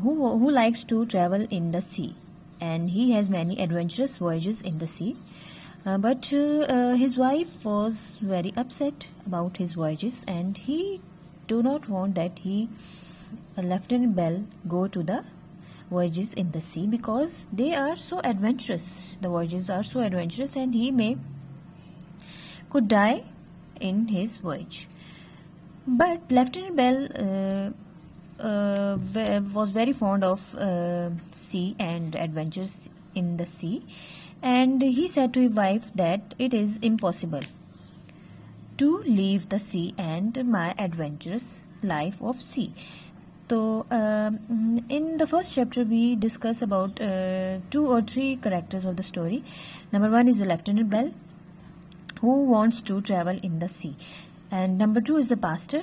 who likes to travel in the sea, and he has many adventurous voyages in the sea. But his wife was very upset about his voyages, and he do not want that Lieutenant Bell, go to the voyages in the sea because they are so adventurous. The voyages are so adventurous, and he could die in his voyage. But Lieutenant Bell was very fond of sea and adventures in the sea, and he said to his wife that it is impossible to leave the sea and my adventurous life of sea. So in the first chapter we discuss about 2 or 3 characters of the story. Number 1 is the Lieutenant Bell, who wants to travel in the sea, and number 2 is the pastor.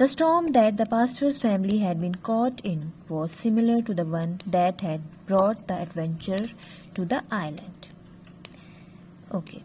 The storm that the pastor's family had been caught in was similar to the one that had brought the adventure to the island. Okay,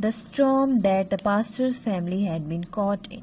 The storm that the pastor's family had been caught in,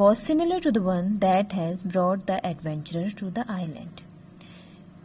was similar to the one that has brought the adventurer to the island.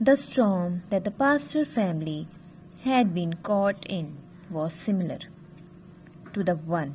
The storm that the pastor family had been caught in was similar to the one.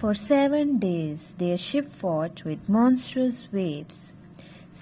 For 7 days their ship fought with monstrous waves.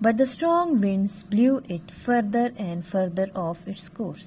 But the strong winds blew it further and further off its course.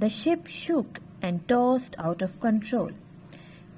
The ship shook and tossed out of control.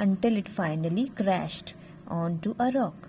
until it finally crashed onto a rock.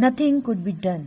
Nothing could be done,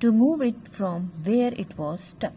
to move it from where it was stuck.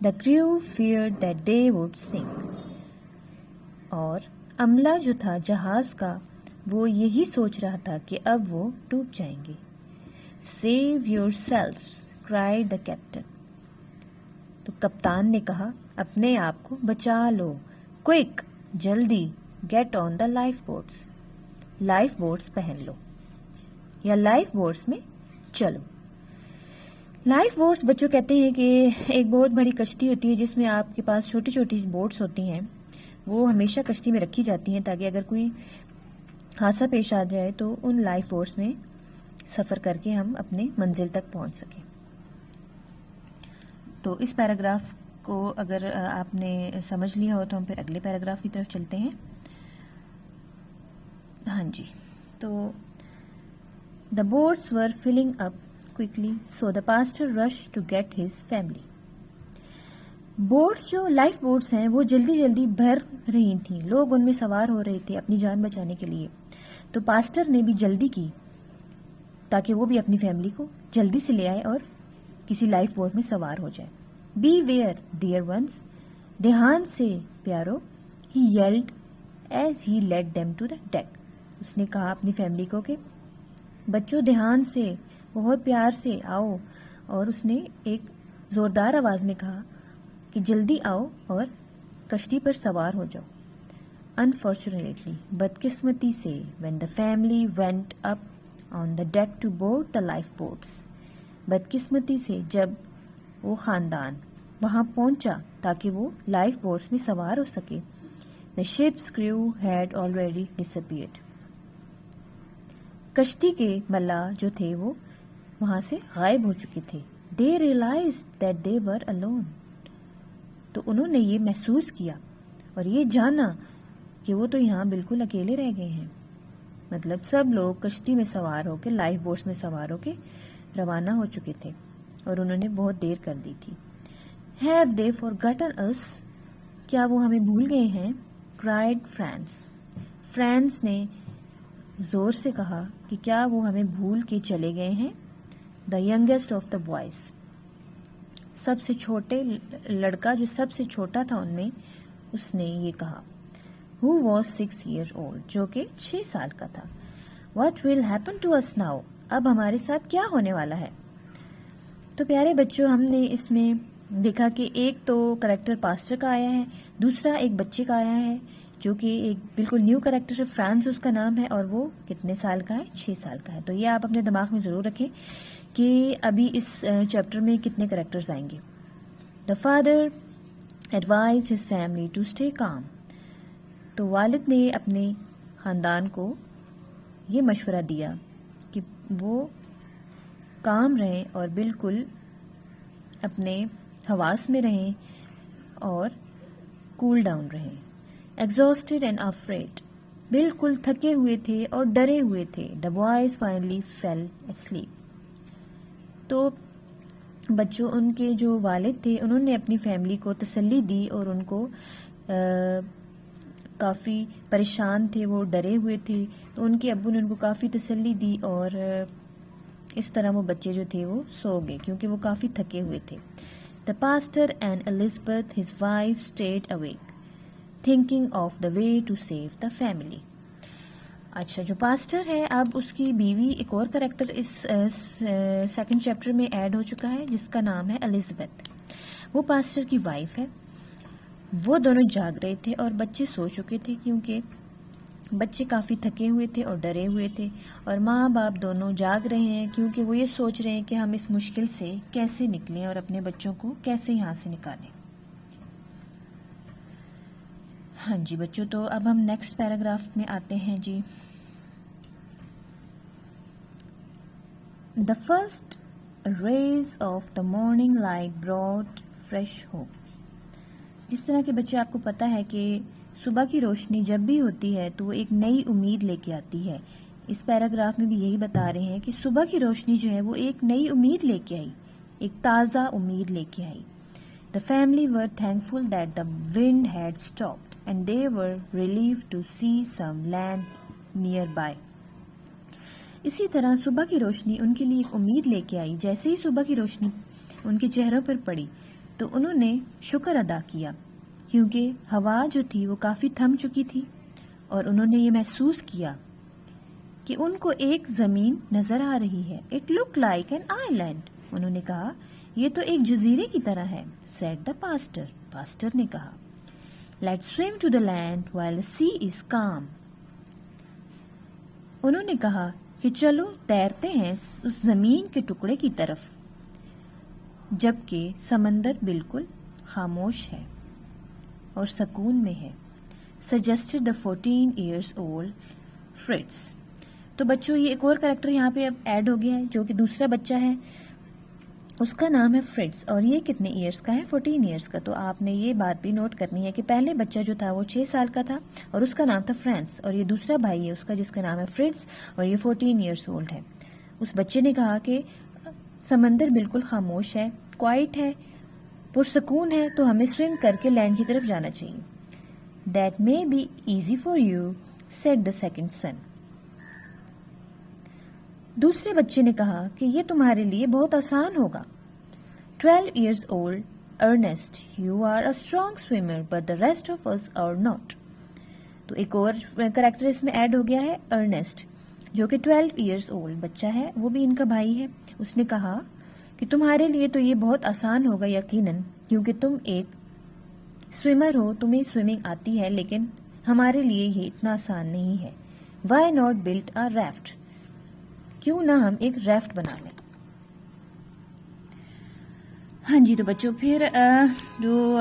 The crew feared that they would sink. اور عملہ جو تھا جہاز کا وہ یہی سوچ رہا تھا کہ اب وہ ڈوب جائیں گے. Save yourselves, cried the captain. تو کپتان نے کہا اپنے آپ کو بچا لو. Quick, جلدی, get on the lifeboats. Life boats پہن لو یا لائف بوٹس میں چلو. لائف بوٹس بچوں کہتے ہیں کہ ایک بہت بڑی کشتی ہوتی ہے جس میں آپ کے پاس چھوٹی چھوٹی بوٹس ہوتی ہیں. وہ ہمیشہ کشتی میں رکھی جاتی ہیں تاکہ اگر کوئی حادثہ پیش آ جائے تو ان لائف بوٹس میں سفر کر کے ہم اپنے منزل تک پہنچ سکیں. تو اس پیراگراف کو اگر آپ نے سمجھ لیا ہو تو ہم پھر اگلے پیراگراف کی طرف چلتے ہیں. ہاں جی, تو the boats were filling up quickly, so the pastor rushed to get his family. Boats جو لائف بوٹس ہیں وہ جلدی جلدی بھر رہی تھیں, لوگ ان میں سوار ہو رہے تھے اپنی جان بچانے کے لیے. تو پاسٹر نے بھی جلدی کی تاکہ وہ بھی اپنی فیملی کو جلدی سے لے آئے اور کسی لائف بوٹ میں سوار ہو جائے. بی ویئر ڈیئر ونس, دھیان سے پیارو, he yelled as he led them to the deck. اس نے کہا اپنی فیملی کو کہ بچوں دھیان سے, بہت پیار سے آؤ. اور اس نے ایک زوردار آواز میں کہا کہ جلدی آؤ اور کشتی پر سوار ہو جاؤ. Unfortunately, بدقسمتی سے, when the family went up on the deck to board the lifeboats, بدقسمتی سے جب وہ خاندان وہاں پہنچا تاکہ وہ لائف بوٹس میں سوار ہو سکے, the ship's crew had already disappeared. کشتی کے ملاح جو تھے وہ وہاں سے غائب ہو چکے تھے. They realized that they were alone. تو انہوں نے یہ محسوس کیا اور یہ جانا کہ وہ تو یہاں بالکل اکیلے رہ گئے ہیں. مطلب سب لوگ کشتی میں سوار ہو کے, لائف بوٹس میں سوار ہو کے روانہ ہو چکے تھے اور انہوں نے بہت دیر کر دی تھی. Have they forgotten us? کیا وہ ہمیں بھول گئے ہیں؟ cried France. فرانس نے زور سے کہا کہ کیا وہ ہمیں بھول کے چلے گئے ہیں. The youngest of the boys, سب سے چھوٹے لڑکا جو سب سے چھوٹا تھا ان میں, اس نے یہ کہا. Who was 6 years old, جو کہ 6 سال کا تھا. What will happen to us now? اب ہمارے ساتھ کیا ہونے والا ہے. تو پیارے بچوں ہم نے اس میں دیکھا کہ ایک تو کریکٹر پاسٹر کا آیا ہے, دوسرا ایک بچے کا آیا ہے جو کہ ایک بالکل نیو کریکٹر ہے, فرانس اس کا نام ہے, اور وہ کتنے سال کا ہے, 6 سال کا ہے. تو یہ آپ اپنے دماغ میں ضرور رکھیں کہ ابھی اس چیپٹر میں کتنے کریکٹرز آئیں گے. The father advised his family to stay calm. تو والد نے اپنے خاندان کو یہ مشورہ دیا کہ وہ کام رہیں اور بالکل اپنے حواس میں رہیں اور کول ڈاؤن رہیں. Exhausted and afraid, بالکل تھکے ہوئے تھے اور ڈرے ہوئے تھے. The boys finally fell asleep. تو بچوں ان کے جو والد تھے انہوں نے اپنی فیملی کو تسلی دی اور ان کو کافی پریشان تھے, وہ ڈرے ہوئے تھے, تو ان کے ابو نے ان کو کافی تسلی دی اور اس طرح وہ بچے جو تھے وہ سو گئے کیونکہ وہ کافی تھکے ہوئے تھے. The pastor and Elizabeth, his wife, stayed awake, thinking of the way to save the family. اچھا, جو پاسٹر ہے اب اس کی بیوی ایک اور کریکٹر اس سیکنڈ چیپٹر میں ایڈ ہو چکا ہے جس کا نام ہے الزبتھ. وہ پاسٹر کی وائف ہے. وہ دونوں جاگ رہے تھے اور بچے سو چکے تھے کیونکہ بچے کافی تھکے ہوئے تھے اور ڈرے ہوئے تھے, اور ماں باپ دونوں جاگ رہے ہیں کیونکہ وہ یہ سوچ رہے ہیں کہ ہم اس مشکل سے کیسے نکلیں اور اپنے بچوں کو کیسے یہاں سے نکالیں. ہاں جی بچوں, تو اب ہم نیکسٹ پیراگراف میں آتے ہیں جی. The first rays of the morning light brought fresh hope. جس طرح کے بچے آپ کو پتہ ہے کہ صبح کی روشنی جب بھی ہوتی ہے تو وہ ایک نئی امید لے کے آتی ہے. اس پیراگراف میں بھی یہی بتا رہے ہیں کہ صبح کی روشنی جو ہے وہ ایک نئی امید لے کے آئی, ایک تازہ امید لے کے آئی. The family were thankful that the wind had stopped and they were relieved to see some land nearby. اسی طرح صبح کی روشنی ان کے لیے ایک امید لے کے آئی. جیسے ہی صبح کی روشنی ان کے چہروں پر پڑی تو انہوں نے شکر ادا کیا کیونکہ ہوا جو تھی وہ کافی تھم چکی تھی اور انہوں نے یہ محسوس کیا کہ ان کو ایک زمین نظر آ رہی ہے. It look like an island. انہوں نے کہا یہ تو ایک جزیرے کی طرح ہے. Sad the pastor. پاسٹر نے کہا let's swim to the land while the sea is calm. انہوں نے کہا کہ چلو تیرتے ہیں اس زمین کے ٹکڑے کی طرف جبکہ سمندر بالکل خاموش ہے اور سکون میں ہے. سجیسٹڈ دا 14 years old فرٹز. تو بچوں یہ ایک اور کریکٹر یہاں پہ اب ایڈ ہو گیا ہے جو کہ دوسرا بچہ ہے, اس کا نام ہے فرٹز اور یہ کتنے ایئرس کا ہے؟ 14 ایئرس کا. تو آپ نے یہ بات بھی نوٹ کرنی ہے کہ پہلے بچہ جو تھا وہ 6 سال کا تھا اور اس کا نام تھا فرانس, اور یہ دوسرا بھائی ہے اس کا جس کا نام ہے فرٹز اور یہ 14 ایئرس اولڈ ہے. اس بچے نے کہا کہ سمندر بالکل خاموش ہے, کوائٹ ہے, پرسکون ہے, تو ہمیں سویم کر کے لینڈ کی طرف جانا چاہیے. That may be easy for you, said the second son. دوسرے بچے نے کہا کہ یہ تمہارے لیے بہت آسان ہوگا. 12 years old Ernest, you are a strong swimmer, but the rest of us are not. تو ایک اور کریکٹر اس میں ایڈ ہو گیا ہے ارنسٹ جو کہ 12 ایئرس اولڈ بچہ ہے, وہ بھی ان کا بھائی ہے. اس نے کہا کہ تمہارے لیے تو یہ بہت آسان ہوگا یقیناً کیونکہ تم ایک سوئمر ہو, تمہیں سوئمنگ آتی ہے, لیکن ہمارے لیے یہ اتنا آسان نہیں ہے. Why not build a raft. کیوں نہ ہم ایک ریفٹ بنا لیں. ہاں جی, تو بچوں پھر جو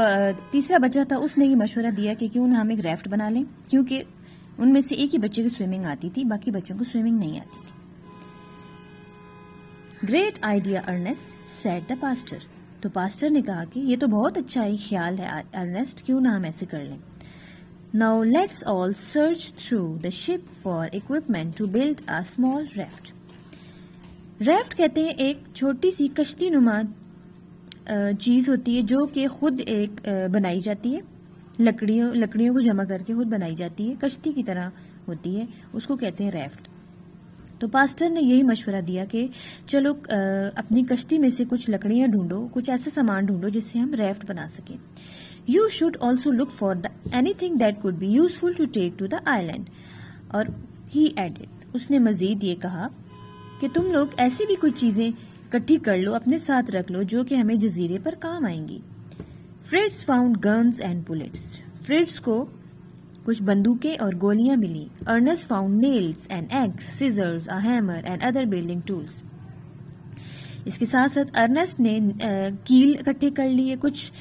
تیسرا بچہ تھا اس نے یہ مشورہ دیا کہ کیوں نہ ہم ایک ریفٹ بنا لیں کیونکہ ان میں سے ایک ہی بچے کی سوئمنگ آتی تھی, باقی بچوں کو سوئمنگ نہیں آتی تھی. Great idea Ernest, said the pastor. تو پاسٹر نے کہا کہ یہ تو بہت اچھا ہی خیال ہے ارنسٹ, کیوں نہ ہم ایسے کر لیں. Now let's all search through the ship for equipment to build a small raft. Raft کہتے ہیں ایک چھوٹی سی کشتی نما چیز ہوتی ہے جو کہ خود ایک بنائی جاتی ہے, لکڑیوں کو جمع کر کے خود بنائی جاتی ہے, کشتی کی طرح ہوتی ہے, اس کو کہتے ہیں ریفٹ. تو پاسٹر نے یہی مشورہ دیا کہ چلو اپنی کشتی میں سے کچھ لکڑیاں ڈھونڈو, کچھ ایسا سامان ڈھونڈو جس سے ہم ریفٹ بنا سکیں. You should also look for any thing that could be useful to take to the I land. اور ہی ایڈڈ, اس نے مزید یہ کہا کہ تم لوگ ایسی بھی کچھ چیزیں اکٹھی کر لو, اپنے ساتھ رکھ لو جو کہ ہمیں جزیرے پر کام آئیں گی. Fritz found guns and bullets. Fritz کو کچھ بندوقیں اور گولیاں ملی. Ernest found nails and axes, scissors, a hammer and other building tools. اس کے ساتھ ساتھ ارنسٹ نے کیل اکٹھے کر لیے, کچھ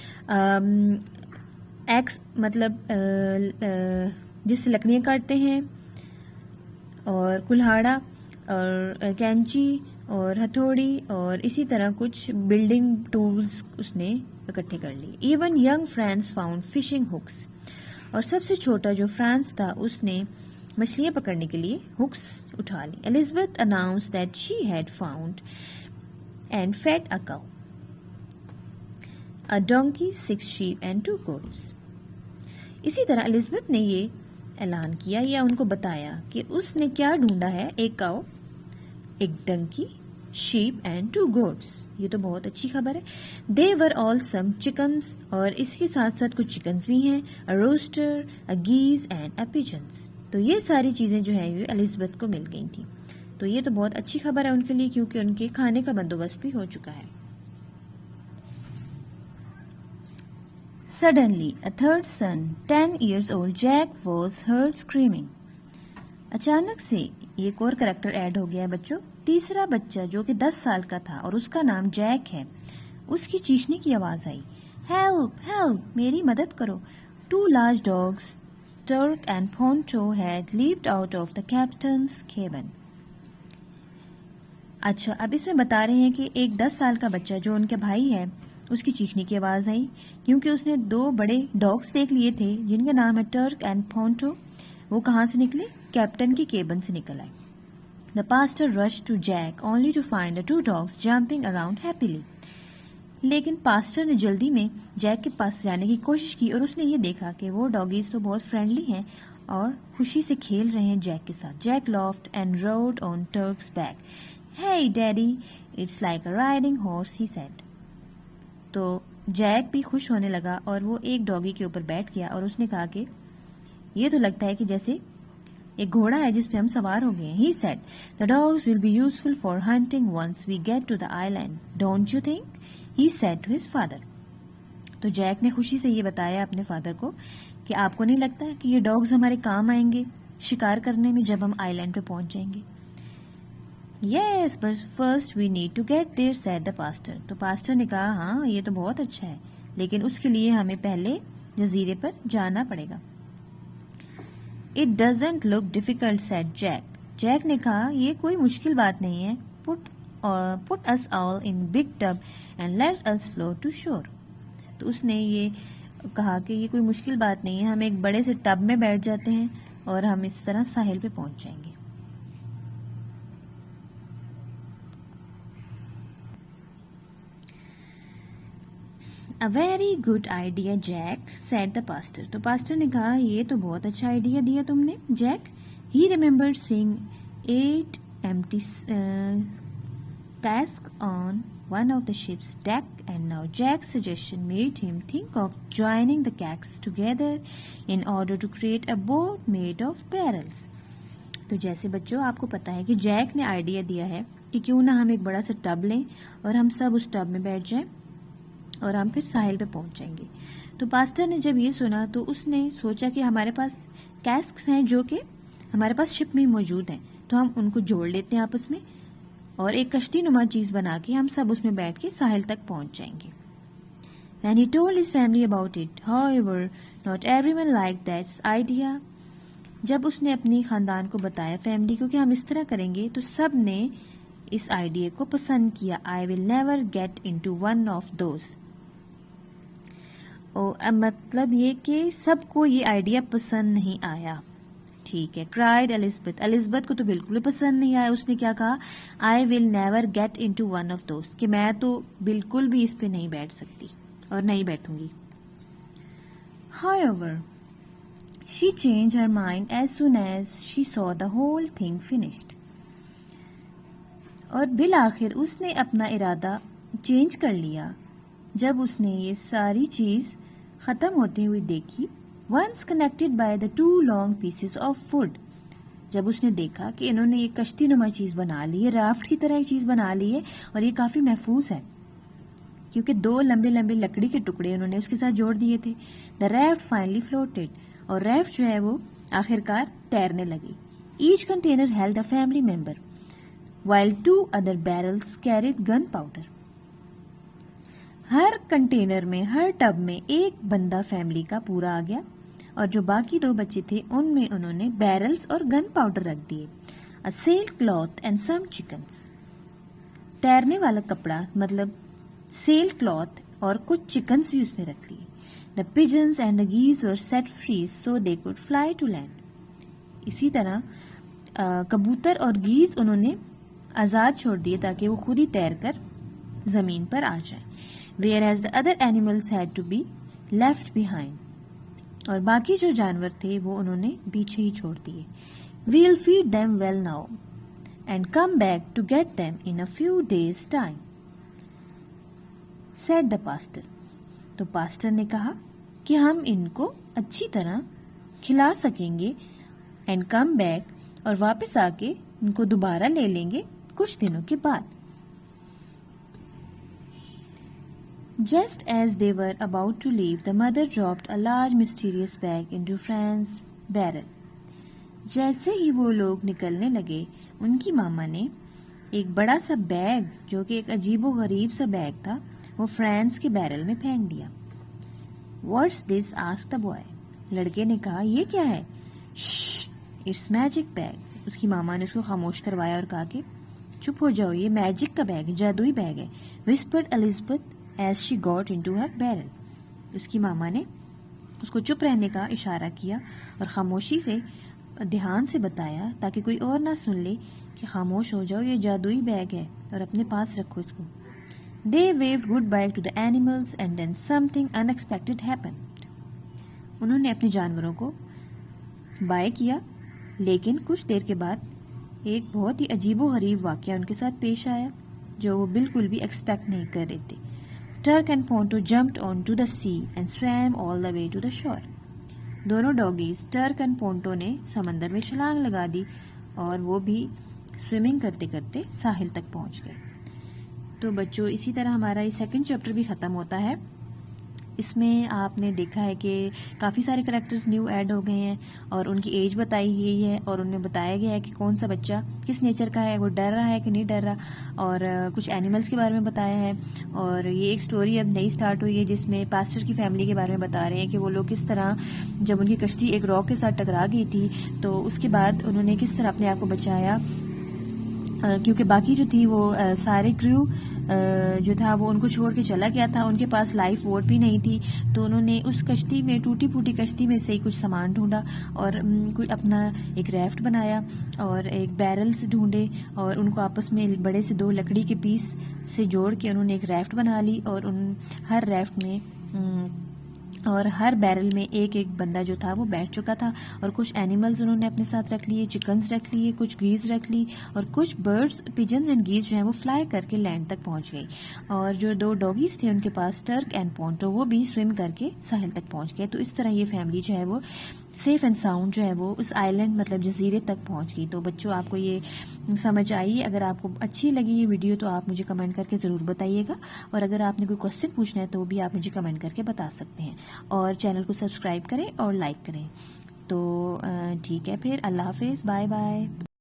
ایکس مطلب جس سے لکڑیاں کاٹتے ہیں, اور کلہاڑا اور کینچی اور ہتھوڑی, اور اسی طرح کچھ بلڈنگ ٹولز اس نے اکٹھے کر لیے. Even young Francis found fishing hooks. اور سب سے چھوٹا جو فرانس تھا اس نے مچھلیاں پکڑنے کے لیے ہکس اٹھا لی. Elizabeth announce that she had found and fed a cow, a donkey, 6 sheep and 2 goats. اسی طرح الزبتھ نے یہ اعلان کیا یا ان کو بتایا کہ اس نے کیا ڈھونڈا ہے, ایک کاؤ, ایک ڈنکی, شیپ اینڈ 2 goats. یہ تو بہت اچھی خبر ہے. دے ور آل سم چکنز, اور اس کے ساتھ ساتھ کچھ چکنز بھی ہیں, a rooster, a geese and a pigeons. تو یہ ساری چیزیں جو ہے یہ الزبتھ کو مل گئی تھیں. تو یہ تو بہت اچھی خبر ہے ان کے لیے کیونکہ ان کے کھانے کا بندوبست بھی ہو چکا ہے. Suddenly, a third son, 10 years old Jack, was heard screaming. اچانک سے ایک اور کریکٹر ایڈ ہو گیا ہے بچوں. تیسرا بچہ جو کہ 10 سال کا تھا اور اس کا نام جیک ہے, اس کی چیخنے کی آواز آئی. ہیلپ ہیلپ, میری مدد کرو. 2 large dogs, Turk and Ponto, had leaped out of the captain's cabin. اچھا, اب اس میں بتا رہے ہیں کہ ایک 10 سال کا بچہ جو ان کے بھائی ہے اس کی چیخنے کی آواز آئی کیونکہ اس نے 2 بڑے ڈاگس دیکھ لیے تھے جن کا نام ہے ٹرک اینڈ پونٹو. وہ کہاں سے نکلے؟ کیپٹن کی کیبن سے نکل آئے. The pastor rushed to Jack only to find the 2 dogs jumping around happily. لیکن پاسٹر نے جلدی میں جیک کے پاس جانے کی کوشش کی اور اس نے یہ دیکھا کہ وہ ڈاگیز تو بہت فرینڈلی ہیں اور خوشی سے کھیل رہے ہیں جیک کے ساتھ. Jack laughed and rode on Turk's back. Hey daddy, it's like a riding horse, he said. تو جیک بھی خوش ہونے لگا اور وہ ایک ڈاگی کے اوپر بیٹھ گیا اور اس نے کہا کہ یہ تو لگتا ہے کہ جیسے ایک گھوڑا ہے جس پہ ہم سوار ہو گئے. He said, "The dogs will be useful for hunting once we get to the island, don't you think?" He said to his father. تو جیک نے خوشی سے یہ بتایا اپنے فادر کو کہ آپ کو نہیں لگتا کہ یہ ڈاگز ہمارے کام آئیں گے شکار کرنے میں جب ہم آئی لینڈ پہ پہنچ جائیں گے. Yes, but first we need to get there, said the pastor. تو پاسٹر نے کہا ہاں یہ تو بہت اچھا ہے لیکن اس کے لیے ہمیں پہلے جزیرے پر جانا پڑے گا. It doesn't look difficult, said Jack. Jack نے کہا یہ کوئی مشکل بات نہیں ہے. Put us all in big tub and let us float to shore. تو اس نے یہ کہا کہ یہ کوئی مشکل بات نہیں ہے, ہم ایک بڑے سے ٹب میں بیٹھ جاتے ہیں اور ہم اس طرح ساحل پہ پہنچ جائیں گے. A very good idea, Jack, said the pastor. تو پاسٹر نے کہا یہ تو بہت اچھا آئیڈیا دیا تم نے Jack. He remembered seeing 8 empty casks on one of the ship's deck, and now Jack's suggestion made him think of joining the casks together in order to create a boat made of barrels. تو جیسے بچوں آپ کو پتا ہے کہ Jack نے idea دیا ہے کہ کیوں نہ ہم ایک بڑا سا ٹب لیں اور ہم سب اس ٹب میں بیٹھ جائیں اور ہم پھر ساحل پہ پہنچ جائیں گے. تو پاسٹر نے جب یہ سنا تو اس نے سوچا کہ ہمارے پاس کیسکس ہیں جو کہ ہمارے پاس شپ میں موجود ہیں, تو ہم ان کو جوڑ لیتے ہیں آپس میں اور ایک کشتی نما چیز بنا کے ہم سب اس میں بیٹھ کے ساحل تک پہنچ جائیں گے. When he told his family about it, however, not everyone liked that idea. جب اس نے اپنی خاندان کو بتایا فیملی کو کہ ہم اس طرح کریں گے تو سب نے اس آئیڈیا کو پسند کیا. I will never get into one of those. مطلب یہ کہ سب کو یہ آئیڈیا پسند نہیں آیا. ٹھیک ہے. cried Elizabeth. Elizabeth کو تو بالکل پسند نہیں آیا. اس نے کیا کہا, I will never get into one of those, کہ میں تو بالکل بھی اس پہ نہیں بیٹھ سکتی اور نہیں بیٹھوں گی. However, she changed her mind as soon as she saw the whole thing finished. اور بالآخر اس نے اپنا ارادہ چینج کر لیا جب اس نے یہ ساری چیز ختم ہوتے ہوئے دیکھی. Once connected by the 2 long pieces of wood. جب اس نے دیکھا کہ انہوں نے یہ کشتی نما چیز بنا لی ہے, رافٹ کی طرح ایک چیز بنا لی ہے اور یہ کافی محفوظ ہے کیونکہ 2 لمبے لمبے لکڑی کے ٹکڑے انہوں نے اس کے ساتھ جوڑ دیے تھے. The raft finally floated. اور ریفٹ جو ہے وہ آخرکار تیرنے لگی. Each container held a family member, while 2 other barrels carried gunpowder. Hare container میں, ہر ٹب میں ایک بندہ فیملی کا پورا آ گیا اور جو باقی 2 بچے تھے ان میں انہوں نے بیرلز اور گن پاؤڈر رکھ دیے. A sail cloth and some chickens. تیرنے والا کپڑا مطلب سیل کلاتھ اور کچھ چکنز بھی اس میں رکھ لیے. The pigeons and the geese were set free so they could fly to land. اسی طرح کبوتر اور گیز انہوں نے آزاد چھوڑ دیے تاکہ وہ خود ہی تیر کر زمین پر آ جائیں. Whereas the other animals had to be left behind. اور باقی جو جانور تھے وہ انہوں نے پیچھے ہی چھوڑ دیے. We'll feed them well now and come back to get them in a few days' time, said the pastor. تو پاسٹر نے کہا کہ ہم ان کو اچھی طرح کھلا سکیں گے and come back, اور واپس آ کے ان کو دوبارہ لے لیں گے کچھ دنوں کے بعد. Just as they were about to leave, the mother dropped a large mysterious bag into Fran's barrel. جیسے ہی وہ لوگ نکلنے لگے ان کی ماما نے ایک بڑا سا بیگ جو کہ ایک عجیب و غریب سا بیگ تھا وہ فرانس کے بیرل میں پھینک دیا. What's this? asked the boy. لڑکے نے کہا یہ کیا ہے؟ Shh, it's magic bag. اس کی ماما نے اس کو خاموش کروایا اور کہا کہ چپ ہو جاؤ, یہ میجک کا بیگ ہے, جادوئی بیگ ہے. Whispered Elizabeth as she got into her barrel. اس کی ماما نے اس کو چپ رہنے کا اشارہ کیا اور خاموشی سے دھیان سے بتایا تاکہ کوئی اور نہ سن لے کہ خاموش ہو جاؤ, یہ جادوئی بیگ ہے اور اپنے پاس رکھو اس کو. They waved goodbye to the animals and then something unexpected happened. انہوں نے اپنے جانوروں کو بائے کیا لیکن کچھ دیر کے بعد ایک بہت ہی عجیب و غریب واقعہ ان کے ساتھ پیش آیا جو وہ بالکل بھی ایکسپیکٹ نہیں کر رہے تھے. Turk and Ponto jumped onto the sea and swam all the way to the shore. دونوں ڈاگیز ٹرک اینڈ پونٹو نے سمندر میں چھلانگ لگا دی اور وہ بھی سوئمنگ کرتے کرتے ساحل تک پہنچ گئے. تو بچوں اسی طرح ہمارا یہ سیکنڈ چیپٹر بھی ختم ہوتا ہے. اس میں آپ نے دیکھا ہے کہ کافی سارے کریکٹرز نیو ایڈ ہو گئے ہیں اور ان کی ایج بتائی گئی ہے اور انہیں بتایا گیا ہے کہ کون سا بچہ کس نیچر کا ہے, وہ ڈر رہا ہے کہ نہیں ڈر رہا, اور کچھ اینیملز کے بارے میں بتایا ہے. اور یہ ایک سٹوری اب نئی سٹارٹ ہوئی ہے جس میں پاسٹر کی فیملی کے بارے میں بتا رہے ہیں کہ وہ لوگ کس طرح جب ان کی کشتی ایک راک کے ساتھ ٹکرا گئی تھی تو اس کے بعد انہوں نے کس طرح اپنے آپ کو بچایا, کیونکہ باقی جو تھی وہ سارے کریو جو تھا وہ ان کو چھوڑ کے چلا گیا تھا, ان کے پاس لائف بوٹ بھی نہیں تھی. تو انہوں نے اس کشتی میں ٹوٹی پھوٹی کشتی میں سے ہی کچھ سامان ڈھونڈا اور کچھ اپنا ایک ریفٹ بنایا اور ایک بیرلز ڈھونڈے اور ان کو آپس میں بڑے سے 2 لکڑی کے پیس سے جوڑ کے انہوں نے ایک ریفٹ بنا لی, اور ہر ریفٹ میں اور ہر بیرل میں ایک ایک بندہ جو تھا وہ بیٹھ چکا تھا. اور کچھ اینیملز انہوں نے اپنے ساتھ رکھ لیے, چکنز رکھ لیے, کچھ گیز رکھ لی, اور کچھ برڈز پیجنز اینڈ گیز جو ہیں وہ فلائی کر کے لینڈ تک پہنچ گئی. اور جو 2 ڈاگیز تھے ان کے پاس ٹرک اینڈ پونٹو, وہ بھی سوئم کر کے ساحل تک پہنچ گئے. تو اس طرح یہ فیملی جو ہے وہ سیف اینڈ ساؤنڈ جو ہے وہ اس آئیلینڈ مطلب جزیرے تک پہنچ گئی. تو بچوں آپ کو یہ سمجھ آئی؟ اگر آپ کو اچھی لگی یہ ویڈیو تو آپ مجھے کمنٹ کر کے ضرور بتائیے گا, اور اگر آپ نے کوئی کوسچن پوچھنا ہے تو وہ بھی آپ مجھے کمنٹ کر کے بتا سکتے ہیں. اور چینل کو سبسکرائب کریں اور لائک کریں. تو ٹھیک ہے پھر, اللہ حافظ, بائے بائے.